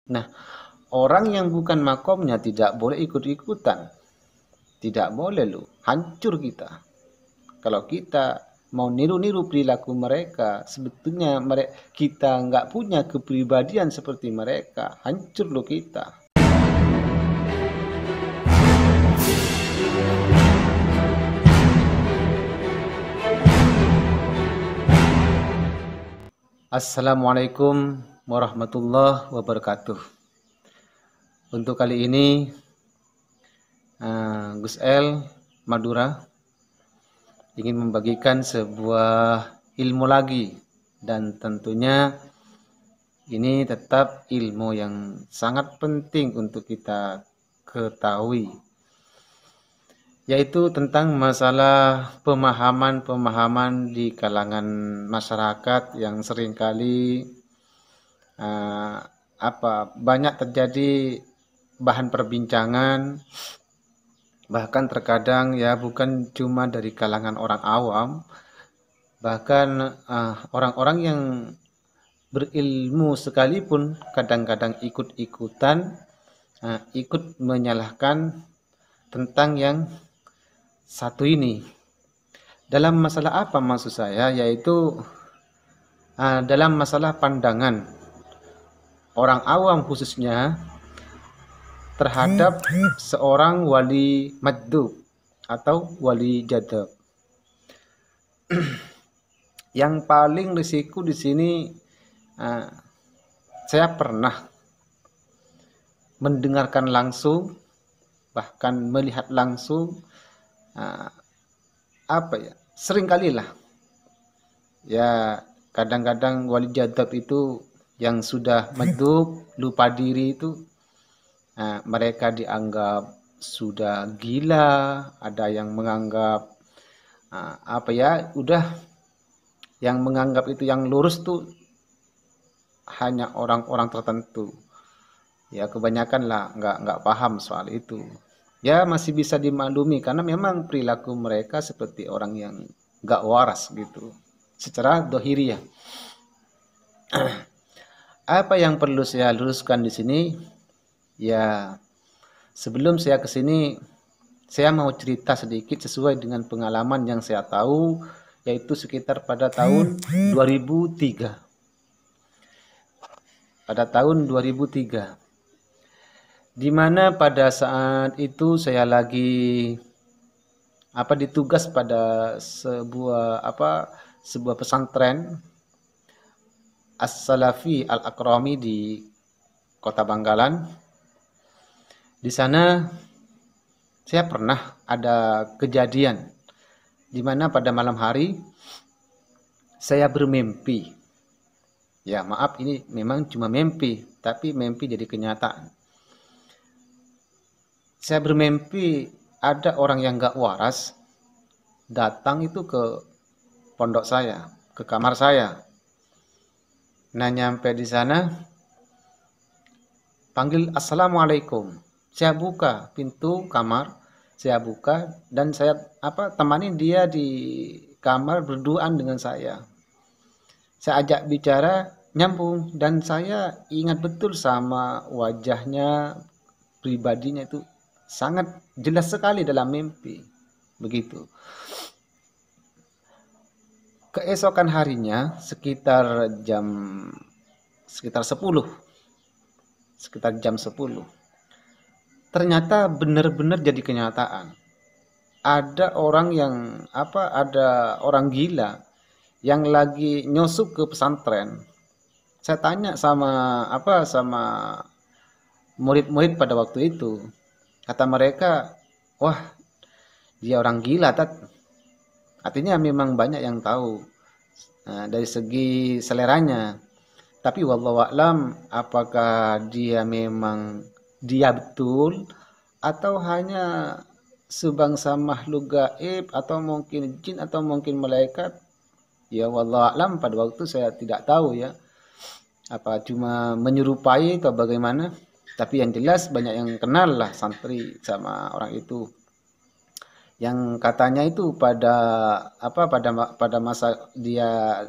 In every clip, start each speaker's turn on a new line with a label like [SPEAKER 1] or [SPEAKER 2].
[SPEAKER 1] Nah, orang yang bukan makomnya tidak boleh ikut-ikutan. Tidak boleh loh, hancur kita. Kalau kita mau niru-niru perilaku mereka, sebetulnya kita nggak punya kepribadian seperti mereka, hancur loh kita. Assalamualaikum warahmatullahi wabarakatuh. Untuk kali ini Gus El Madura ingin membagikan sebuah ilmu lagi, dan tentunya ini tetap ilmu yang sangat penting untuk kita ketahui, yaitu tentang masalah pemahaman-pemahaman di kalangan masyarakat yang seringkali banyak terjadi bahan perbincangan, bahkan terkadang ya bukan cuma dari kalangan orang awam, bahkan orang-orang yang berilmu sekalipun kadang-kadang ikut-ikutan, ikut menyalahkan tentang yang satu ini. Dalam masalah apa maksud saya? Yaitu dalam masalah pandangan orang awam khususnya terhadap seorang wali majdub atau wali jadab. Yang paling risiko di sini, saya pernah mendengarkan langsung, bahkan melihat langsung, seringkali lah ya, kadang-kadang wali jadab itu yang sudah majdub, lupa diri itu, mereka dianggap sudah gila, ada yang menganggap udah, yang menganggap itu yang lurus tuh hanya orang-orang tertentu. Ya kebanyakan lah nggak paham soal itu. Ya masih bisa dimaklumi karena memang perilaku mereka seperti orang yang nggak waras gitu, secara dohiriyah. Apa yang perlu saya luruskan di sini? Ya, sebelum saya ke sini, saya mau cerita sedikit sesuai dengan pengalaman yang saya tahu, yaitu sekitar pada tahun 2003. Pada tahun 2003. Di mana pada saat itu saya lagi ditugas pada sebuah pesantren As-Salafi Al-Akrami di Kota Bangkalan. Di sana saya pernah ada kejadian di mana pada malam hari saya bermimpi. Ya maaf, ini memang cuma mimpi, tapi mimpi jadi kenyataan. Saya bermimpi ada orang yang gak waras datang itu ke pondok saya, ke kamar saya. Nah nyampe di sana, panggil assalamualaikum. Saya buka pintu kamar, saya buka dan saya temani dia di kamar berduaan dengan saya. Saya ajak bicara, nyambung, dan saya ingat betul sama wajahnya, pribadinya itu sangat jelas sekali dalam mimpi. Begitu. Keesokan harinya sekitar jam 10, sekitar jam 10, ternyata benar-benar jadi kenyataan. Ada orang ada orang gila yang lagi nyusup ke pesantren. Saya tanya sama murid-murid pada waktu itu. Kata mereka, wah dia orang gila, Tat. Artinya memang banyak yang tahu dari segi seleranya. Tapi wallahu a'lam, apakah dia memang dia betul atau hanya sebangsa makhluk gaib atau mungkin jin atau mungkin malaikat? Ya wallahu a'lam, pada waktu saya tidak tahu ya. Apa cuma menyerupai atau bagaimana? Tapi yang jelas banyak yang kenal lah santri sama orang itu. Yang katanya itu pada masa dia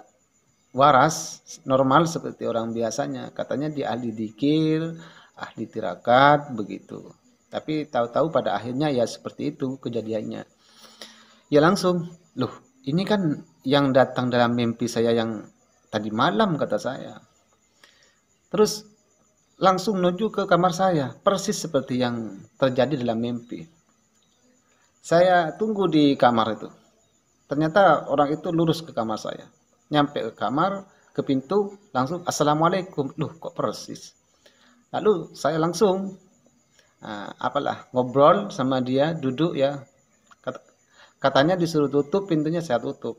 [SPEAKER 1] waras, normal seperti orang biasanya. Katanya dia ahli dikir, ahli tirakat, begitu. Tapi tahu-tahu pada akhirnya ya seperti itu kejadiannya. Ya langsung, loh ini kan yang datang dalam mimpi saya yang tadi malam, kata saya. Terus langsung menuju ke kamar saya, persis seperti yang terjadi dalam mimpi. Saya tunggu di kamar itu. Ternyata orang itu lurus ke kamar saya. Nyampe ke kamar, ke pintu, langsung assalamualaikum. Loh kok persis. Lalu saya langsung ngobrol sama dia, duduk ya. Katanya disuruh tutup pintunya, saya tutup.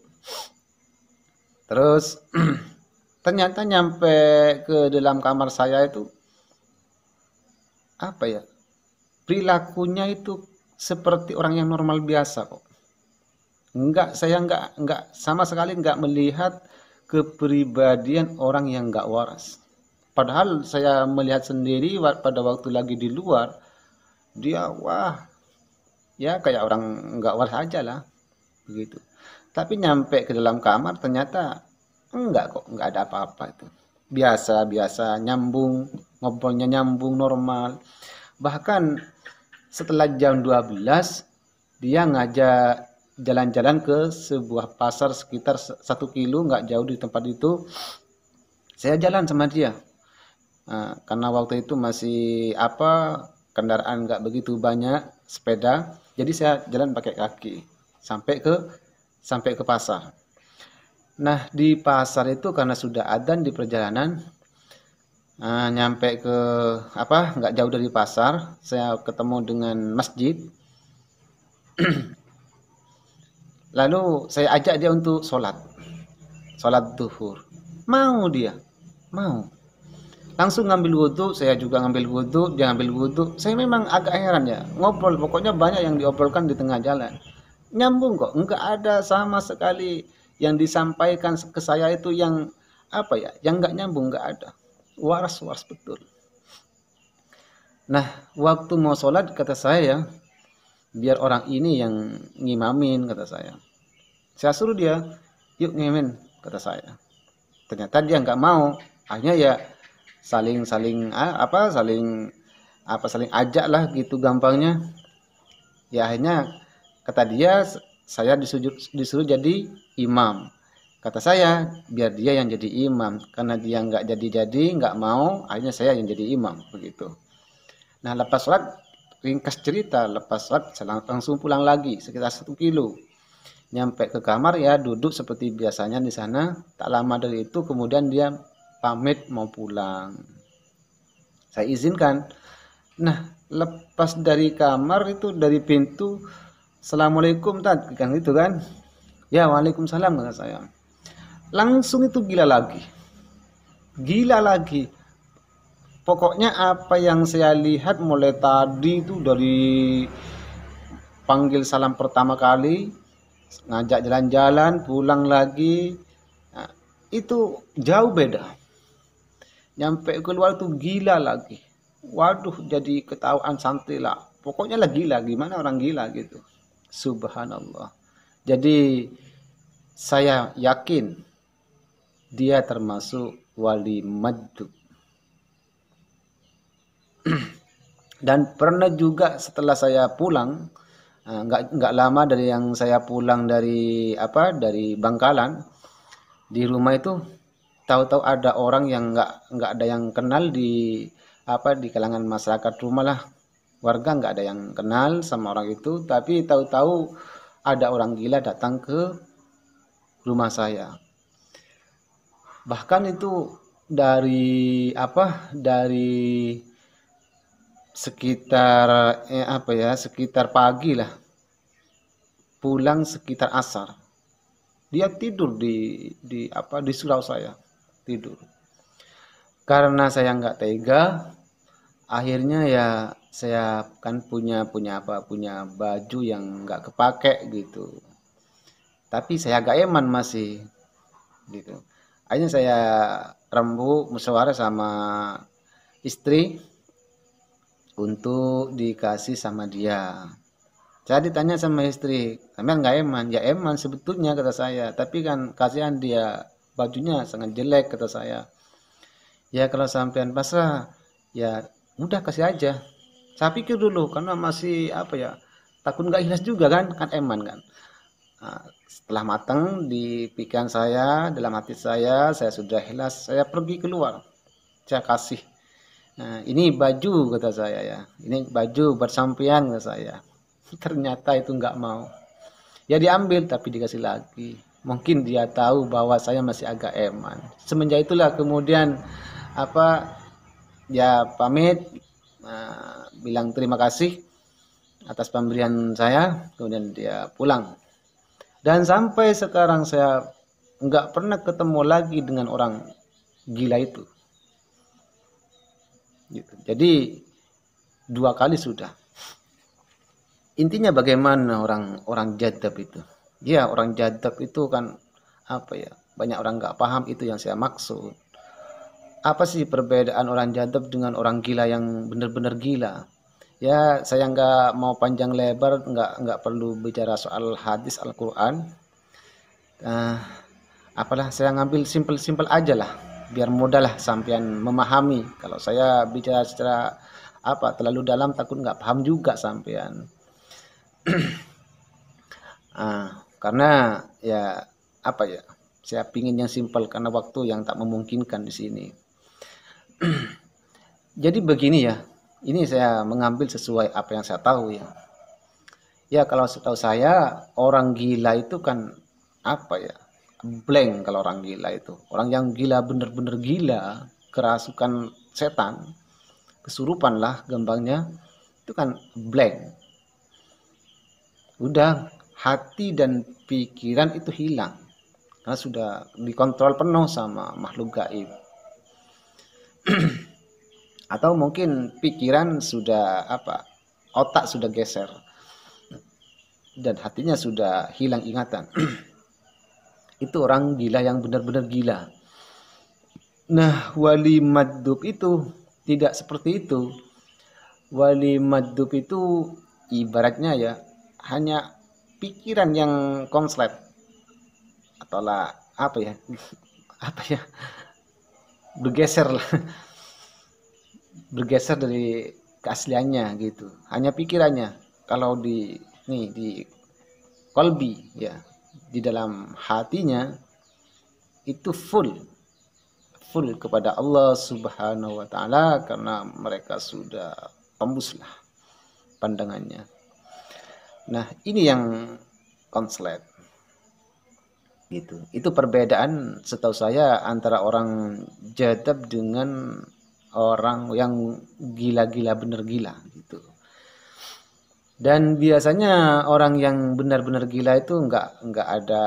[SPEAKER 1] Terus ternyata nyampe ke dalam kamar saya itu perilakunya itu seperti orang yang normal biasa kok. Saya enggak sama sekali enggak melihat kepribadian orang yang enggak waras. Padahal saya melihat sendiri pada waktu lagi di luar, dia ya kayak orang enggak waras aja lah, begitu. Tapi nyampe ke dalam kamar ternyata enggak kok, enggak ada apa-apa itu. Biasa-biasa, nyambung, ngobrolnya nyambung normal. Bahkan setelah jam 12 dia ngajak jalan-jalan ke sebuah pasar sekitar 1 kilo, nggak jauh di tempat itu. Saya jalan sama dia karena waktu itu masih kendaraan nggak begitu banyak, sepeda, jadi saya jalan pakai kaki sampai ke pasar. Nah di pasar itu karena sudah adzan di perjalanan, nyampe ke nggak jauh dari pasar, saya ketemu dengan masjid. Lalu saya ajak dia untuk sholat duhur. Mau dia, mau. Langsung ngambil wudhu, saya juga ngambil wudhu, dia ngambil wudhu. Saya memang agak heran ya, ngobrol, pokoknya banyak yang diobrolkan di tengah jalan. Nyambung kok, enggak ada sama sekali yang disampaikan ke saya itu yang yang enggak nyambung, enggak ada. Waras betul. Nah, waktu mau sholat kata saya, biar orang ini yang ngimamin, kata saya. Saya suruh dia, yuk ngimamin, kata saya. Ternyata dia nggak mau. Akhirnya ya saling ajak lah gitu gampangnya. Ya akhirnya kata dia, saya disuruh jadi imam. Kata saya, biar dia yang jadi imam. Karena dia nggak jadi, nggak mau, akhirnya saya yang jadi imam, begitu. Nah lepas sholat, ringkas cerita, lepas sholat saya langsung pulang lagi sekitar 1 kilo. Nyampe ke kamar ya duduk seperti biasanya di sana. Tak lama dari itu kemudian dia pamit mau pulang. Saya izinkan. Nah lepas dari kamar itu, dari pintu, assalamualaikum Tad, kan itu kan. Ya waalaikumsalam, kata saya. Langsung itu gila lagi. Pokoknya apa yang saya lihat mulai tadi itu, dari panggil salam pertama kali, ngajak jalan-jalan, pulang lagi, itu jauh beda. Nyampe keluar tuh gila lagi. Waduh, jadi ketahuan santai lah. Pokoknya lah gila, gimana orang gila gitu. Subhanallah. Jadi saya yakin dia termasuk wali maddu. Dan pernah juga setelah saya pulang, nggak lama dari yang saya pulang dari Bangkalan, di rumah itu tahu-tahu ada orang yang nggak ada yang kenal di kalangan masyarakat rumah lah, warga nggak ada yang kenal sama orang itu, tapi tahu-tahu ada orang gila datang ke rumah saya. Bahkan itu dari sekitar sekitar pagi lah, pulang sekitar asar, dia tidur di surau saya, tidur. Karena saya nggak tega, akhirnya ya saya kan punya baju yang nggak kepake gitu, tapi saya agak eman masih gitu. Akhirnya saya rembuk musyawarah sama istri untuk dikasih sama dia. Saya ditanya sama istri, "Sampean nggak eman?" "Ya eman sebetulnya," kata saya, "tapi kan kasihan dia bajunya sangat jelek kata saya. Ya kalau sampean pasrah ya udah kasih aja. Saya pikir dulu karena masih apa ya, takut nggak ikhlas juga kan eman kan. Nah, setelah matang di pikiran saya, dalam hati saya sudah ikhlas, saya pergi keluar, saya kasih. Nah, ini baju kata saya ya, ini baju buat sampean kata saya. Ternyata itu nggak mau. Ya diambil tapi dikasih lagi. Mungkin dia tahu bahwa saya masih agak eman. Semenjak itulah kemudian apa ya pamit, bilang terima kasih atas pemberian saya, kemudian dia pulang. Dan sampai sekarang saya nggak pernah ketemu lagi dengan orang gila itu. Gitu. Jadi 2 kali sudah. Intinya bagaimana orang jadab itu? Ya orang jadab itu kan apa ya? Banyak orang nggak paham itu yang saya maksud. Apa sih perbedaan orang jadab dengan orang gila yang benar-benar gila? Ya saya nggak mau panjang lebar, nggak perlu bicara soal hadis Al-Quran. Apalah saya ngambil simpel-simpel aja lah, biar mudah lah sampean memahami. Kalau saya bicara secara apa terlalu dalam takut nggak paham juga sampean. Karena ya apa ya, saya pingin yang simpel karena waktu yang tak memungkinkan di sini. Jadi begini ya, ini saya mengambil sesuai apa yang saya tahu ya. Ya kalau setahu saya orang gila itu kan apa ya, blank. Kalau orang gila itu orang yang gila bener-bener gila, kerasukan setan, kesurupan lah gampangnya, itu kan blank. Udah hati dan pikiran itu hilang karena sudah dikontrol penuh sama makhluk gaib. Atau mungkin pikiran sudah apa, otak sudah geser dan hatinya sudah hilang ingatan. Itu orang gila yang benar-benar gila. Nah, wali madhub itu tidak seperti itu. Wali madhub itu ibaratnya ya hanya pikiran yang konslet atau lah apa ya apa ya bergeser lah, bergeser dari keasliannya gitu, hanya pikirannya. Kalau di kolbi ya, di dalam hatinya itu full kepada Allah Subhanahu wa taala karena mereka sudah tembuslah pandangannya. Nah, ini yang konslet gitu. Itu perbedaan setahu saya antara orang jadab dengan orang yang gila-gila bener gila gitu. Dan biasanya orang yang benar-benar gila itu nggak ada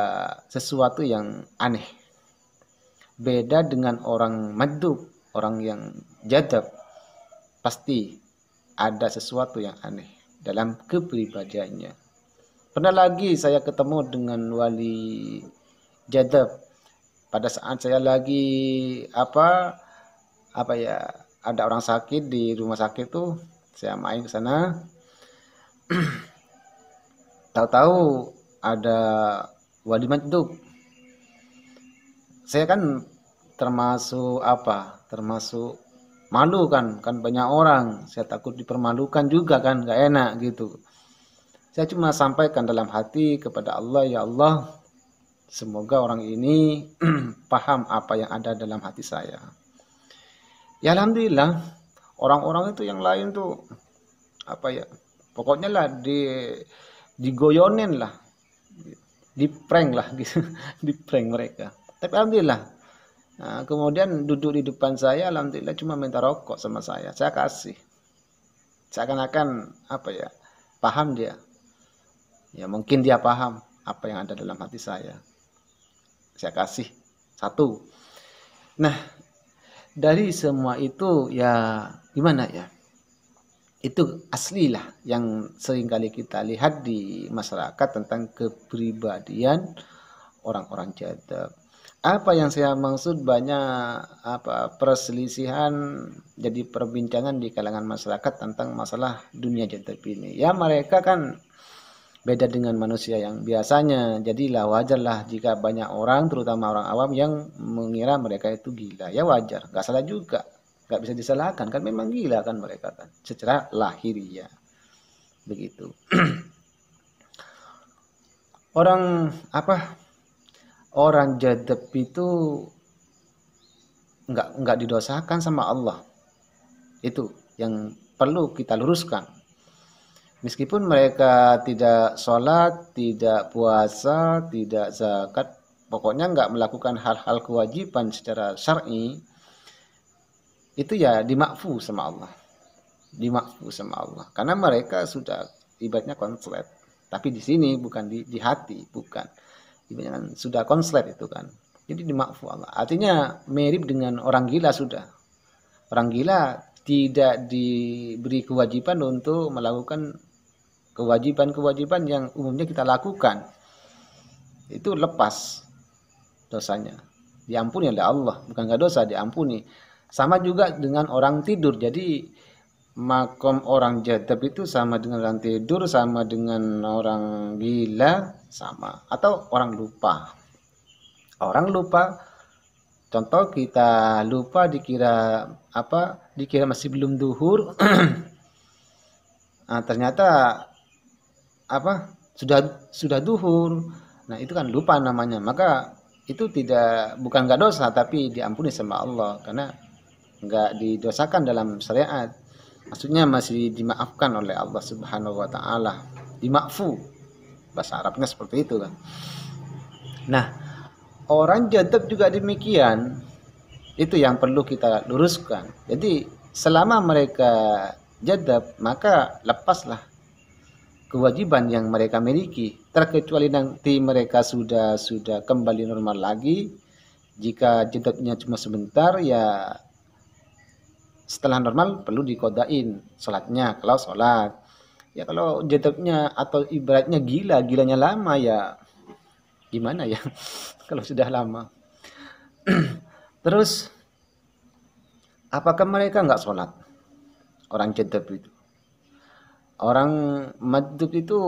[SPEAKER 1] sesuatu yang aneh. Beda dengan orang madhub, orang yang jadab, pasti ada sesuatu yang aneh dalam kepribadiannya. Pernah lagi saya ketemu dengan wali jadab pada saat saya lagi apa ya, ada orang sakit di rumah sakit tuh, saya main ke sana. Tahu-tahu ada wali madhub. Saya kan termasuk malu kan banyak orang, saya takut dipermalukan juga kan, gak enak gitu. Saya cuma sampaikan dalam hati kepada Allah, ya Allah, semoga orang ini paham apa yang ada dalam hati saya. Ya alhamdulillah, orang-orang itu yang lain tuh apa ya, pokoknya lah digoyonin lah, diprank lah gitu, diprank mereka. Tapi alhamdulillah, nah, kemudian duduk di depan saya, alhamdulillah cuma minta rokok sama saya kasih. Seakan-akan apa ya, paham dia. Ya mungkin dia paham apa yang ada dalam hati saya kasih satu. Nah, dari semua itu ya gimana ya, itu aslilah yang seringkali kita lihat di masyarakat tentang kepribadian orang-orang jadab. Apa yang saya maksud, banyak perselisihan, jadi perbincangan di kalangan masyarakat tentang masalah dunia jadab ini. Ya mereka kan beda dengan manusia yang biasanya. Jadilah wajarlah jika banyak orang, terutama orang awam yang mengira mereka itu gila. Ya wajar, nggak salah juga, nggak bisa disalahkan kan, memang gila kan mereka kan, secara lahiriah begitu. Orang apa? Orang jadab itu nggak didosakan sama Allah. Itu yang perlu kita luruskan. Meskipun mereka tidak sholat, tidak puasa, tidak zakat, pokoknya nggak melakukan hal-hal kewajiban secara syar'i, itu ya dimakfu sama Allah. Dimakfu sama Allah. Karena mereka sudah ibaratnya konslet. Tapi di sini bukan di hati, bukan. Ibaratnya sudah konslet itu kan. Jadi dimakfu Allah. Artinya mirip dengan orang gila sudah. Orang gila tidak diberi kewajiban untuk melakukan kewajiban-kewajiban yang umumnya kita lakukan. Itu lepas dosanya. Diampuni oleh Allah. Bukan nggak dosa, diampuni. Sama juga dengan orang tidur. Jadi makom orang jadab itu sama dengan orang tidur, sama dengan orang gila, sama. Atau orang lupa. Orang lupa, contoh kita lupa dikira apa? Dikira masih belum duhur. Nah, ternyata apa? Sudah duhur. Nah, itu kan lupa namanya. Maka itu bukan nggak dosa, tapi diampuni sama Allah karena nggak didosakan dalam syariat. Maksudnya masih dimaafkan oleh Allah Subhanahu wa taala. Dimakfu. Bahasa Arabnya seperti itu kan. Nah, orang jadab juga demikian. Itu yang perlu kita luruskan. Jadi, selama mereka jadab, maka lepaslah kewajiban yang mereka miliki. Terkecuali nanti mereka sudah kembali normal lagi. Jika jadabnya cuma sebentar, ya setelah normal perlu dikodain sholatnya kalau sholat. Ya kalau jadabnya atau ibaratnya gilanya lama ya gimana ya kalau sudah lama. Terus apakah mereka nggak sholat? Orang jadab itu. Orang majdzub itu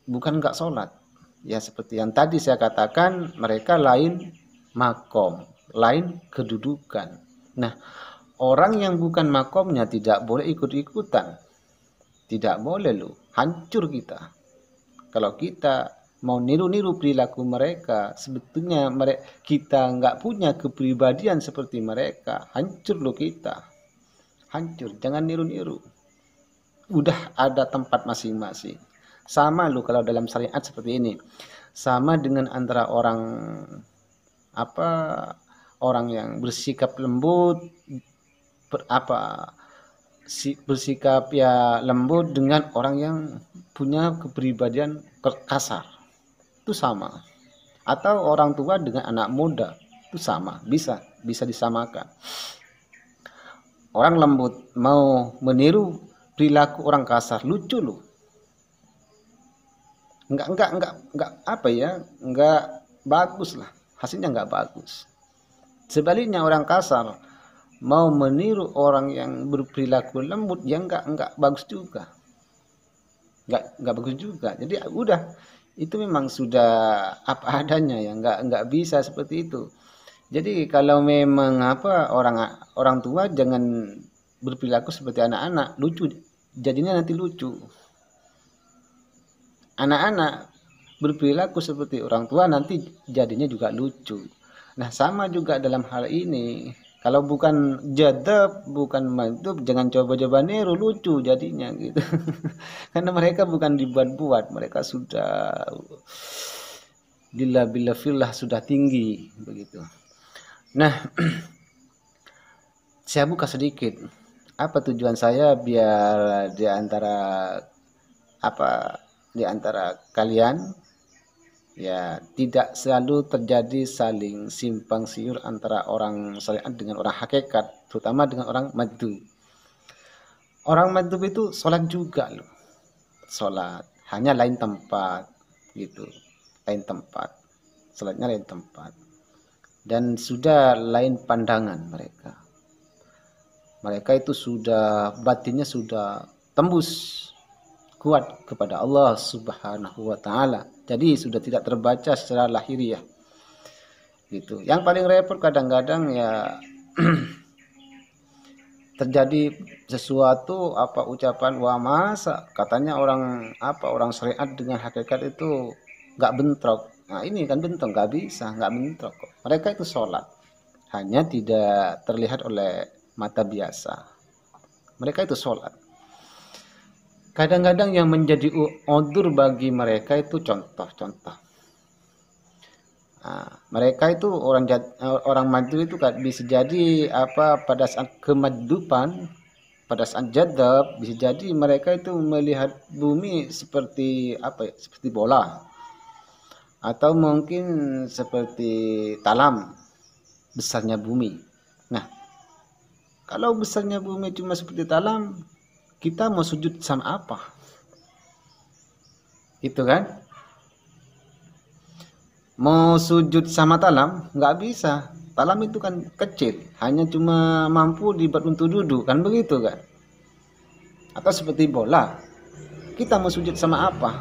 [SPEAKER 1] bukan nggak sholat. Ya seperti yang tadi saya katakan, mereka lain makom, lain kedudukan. Nah, orang yang bukan makomnya tidak boleh ikut-ikutan. Tidak boleh loh, hancur kita. Kalau kita mau niru-niru perilaku mereka, sebetulnya kita nggak punya kepribadian seperti mereka. Hancur loh kita. Hancur, jangan niru-niru. Udah ada tempat masing-masing. Sama loh kalau dalam syariat seperti ini. Sama dengan antara orang yang bersikap lembut, bersikap ya lembut dengan orang yang punya kepribadian kasar, itu sama. Atau orang tua dengan anak muda itu sama, bisa disamakan. Orang lembut mau meniru perilaku orang kasar, lucu loh. Enggak bagus lah, hasilnya enggak bagus. Sebaliknya orang kasar mau meniru orang yang berperilaku lembut, ya enggak bagus juga. Enggak bagus juga. Jadi udah, itu memang sudah apa adanya ya, enggak bisa seperti itu. Jadi kalau memang orang tua jangan berperilaku seperti anak-anak, lucu. Jadinya nanti lucu. Anak-anak berperilaku seperti orang tua nanti jadinya juga lucu. Nah, sama juga dalam hal ini. Kalau bukan jadab, bukan majdzub, jangan coba-coba niru, lucu jadinya gitu. Karena mereka bukan dibuat-buat, mereka sudah bila filah sudah tinggi begitu. Nah, saya buka sedikit. Apa tujuan saya biar di antara kalian ya tidak selalu terjadi saling simpang siur antara orang syariat dengan orang hakikat, terutama dengan orang majdzub. Orang majdzub itu sholat juga loh, sholat, hanya lain tempat gitu, lain tempat, sholatnya lain tempat, dan sudah lain pandangan mereka. Mereka itu sudah batinnya sudah tembus kuat kepada Allah Subhanahu wa taala. Jadi sudah tidak terbaca secara lahiriah. Gitu. Yang paling repot kadang-kadang ya terjadi sesuatu apa ucapan wah masa katanya orang syariat dengan hakikat itu nggak bentrok. Nah ini kan bentrok, nggak bisa, nggak bentrok kok. Mereka itu sholat, hanya tidak terlihat oleh mata biasa. Mereka itu sholat. Kadang-kadang yang menjadi udzur bagi mereka itu contoh-contoh. Nah, mereka itu orang maju itu bisa jadi apa pada saat kemaddupan, pada saat jadab bisa jadi mereka itu melihat bumi seperti apa ya, seperti bola atau mungkin seperti talam besarnya bumi. Nah, kalau besarnya bumi cuma seperti talam, kita mau sujud sama apa? Itu kan? Mau sujud sama talam nggak bisa. Talam itu kan kecil, hanya cuma mampu dibuat untuk duduk, kan begitu kan? Atau seperti bola, kita mau sujud sama apa?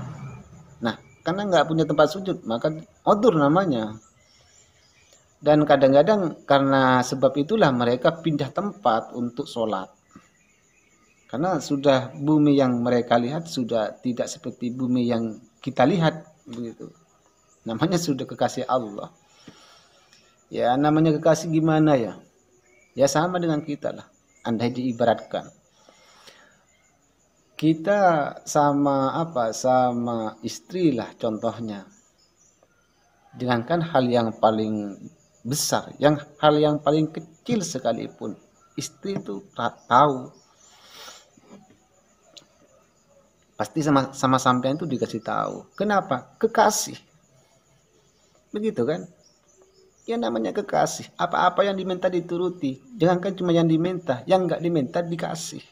[SPEAKER 1] Nah, karena nggak punya tempat sujud, maka odur namanya. Dan kadang-kadang karena sebab itulah mereka pindah tempat untuk sholat. Karena sudah bumi yang mereka lihat sudah tidak seperti bumi yang kita lihat begitu. Namanya sudah kekasih Allah. Ya namanya kekasih gimana ya? Ya sama dengan kita lah. Andai diibaratkan. Kita sama apa? Sama istri lah contohnya. Jangankan hal yang paling besar, hal yang paling kecil sekalipun istri itu tahu. Pasti sama sampean itu dikasih tahu. Kenapa? Kekasih. Begitu kan? Ya namanya kekasih. Apa-apa yang diminta dituruti. Jangankan cuma yang diminta, yang nggak diminta dikasih.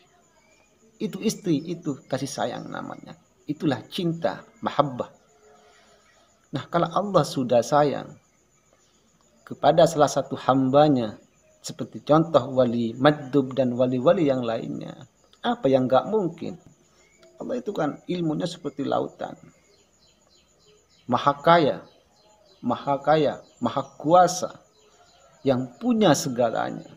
[SPEAKER 1] Itu istri, itu kasih sayang namanya. Itulah cinta, mahabbah. Nah, kalau Allah sudah sayang kepada salah satu hambanya, seperti contoh wali maddub dan wali-wali yang lainnya, apa yang nggak mungkin? Allah itu kan ilmunya seperti lautan. Maha kaya, maha kuasa, yang punya segalanya.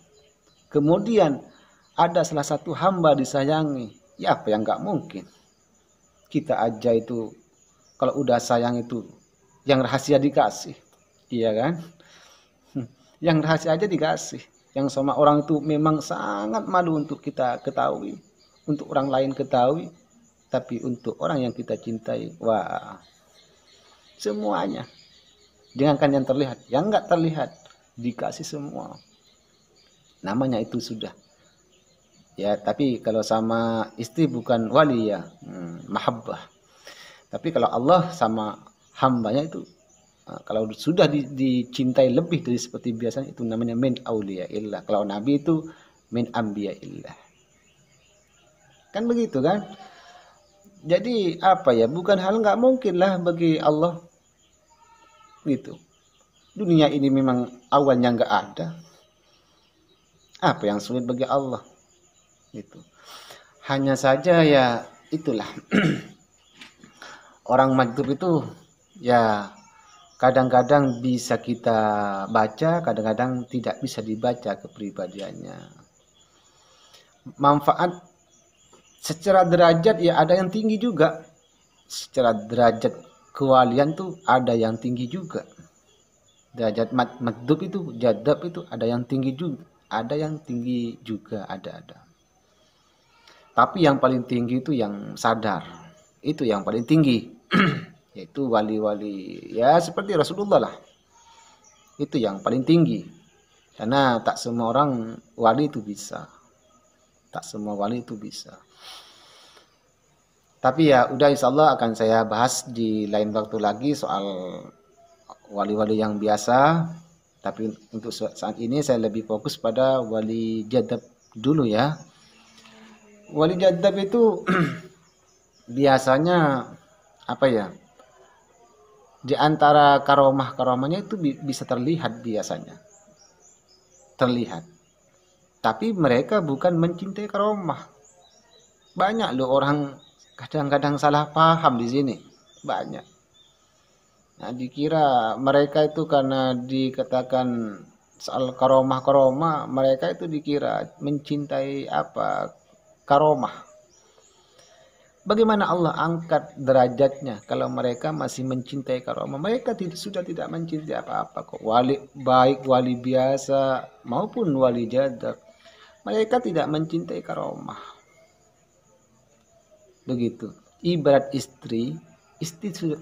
[SPEAKER 1] Kemudian ada salah satu hamba disayangi, ya apa yang nggak mungkin? Kita aja itu kalau udah sayang itu yang rahasia dikasih, iya kan? Yang rahasia aja dikasih. Yang sama orang itu memang sangat malu untuk kita ketahui, untuk orang lain ketahui. Tapi untuk orang yang kita cintai, wah, semuanya. Jangankan yang terlihat, yang nggak terlihat, dikasih semua. Namanya itu sudah. Ya, tapi kalau sama istri bukan wali ya, mahabbah. Tapi kalau Allah sama hambanya itu, kalau sudah dicintai lebih dari seperti biasanya, itu namanya min auliyaillah. Kalau Nabi itu min anbiyaillah. Kan begitu kan? Jadi apa ya, bukan hal nggak mungkin lah bagi Allah gitu. Dunia ini memang awalnya nggak ada. Apa yang sulit bagi Allah gitu. Hanya saja ya itulah orang majdub itu ya kadang-kadang bisa kita baca, kadang-kadang tidak bisa dibaca kepribadiannya. Manfaat secara derajat ya ada yang tinggi juga. Secara derajat kewalian tuh ada yang tinggi juga. Derajat maddub itu, jadab itu ada yang tinggi juga. Ada yang tinggi juga, ada. Tapi yang paling tinggi itu yang sadar. Itu yang paling tinggi. Yaitu wali-wali ya seperti Rasulullah lah. Itu yang paling tinggi. Karena tak semua orang wali itu bisa. Tak semua wali itu bisa. Tapi ya udah insya Allah akan saya bahas di lain waktu lagi soal wali-wali yang biasa. Tapi untuk saat ini saya lebih fokus pada wali jadab dulu ya. Wali jadab itu biasanya apa ya? Di antara karomah-karomahnya itu bisa terlihat biasanya. Terlihat. Tapi mereka bukan mencintai karomah. Banyak loh orang kadang-kadang salah paham di sini banyak. Nah, dikira mereka itu karena dikatakan soal karomah-karomah, mereka itu dikira mencintai apa? Karomah. Bagaimana Allah angkat derajatnya kalau mereka masih mencintai karomah? Mereka sudah tidak mencintai apa-apa kok. Wali baik wali biasa maupun wali jadab. Mereka tidak mencintai karomah. Begitu. Ibarat istri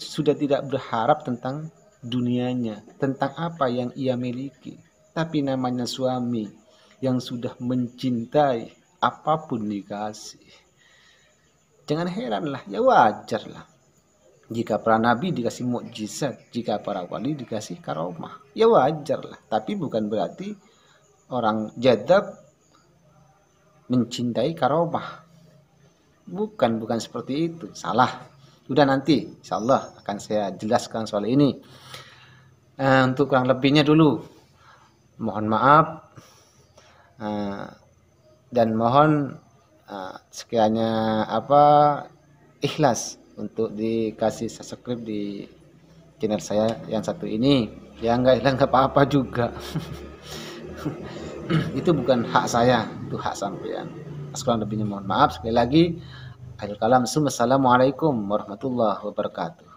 [SPEAKER 1] sudah tidak berharap tentang dunianya, tentang apa yang ia miliki. Tapi namanya suami yang sudah mencintai, apapun dikasih. Jangan heranlah, ya wajarlah. Jika para nabi dikasih mukjizat, jika para wali dikasih karomah, ya wajarlah. Tapi bukan berarti orang jadab mencintai karomah. Bukan seperti itu. Salah. Udah nanti, insya Allah akan saya jelaskan soal ini. Untuk kurang lebihnya dulu, mohon maaf. Dan mohon sekiranya ikhlas untuk dikasih subscribe di channel saya yang satu ini. Ya enggak apa-apa juga. Itu bukan hak saya, itu hak sampean. Kurang lebihnya mohon maaf. Sekali lagi, akhir kalam. Assalamualaikum warahmatullahi wabarakatuh.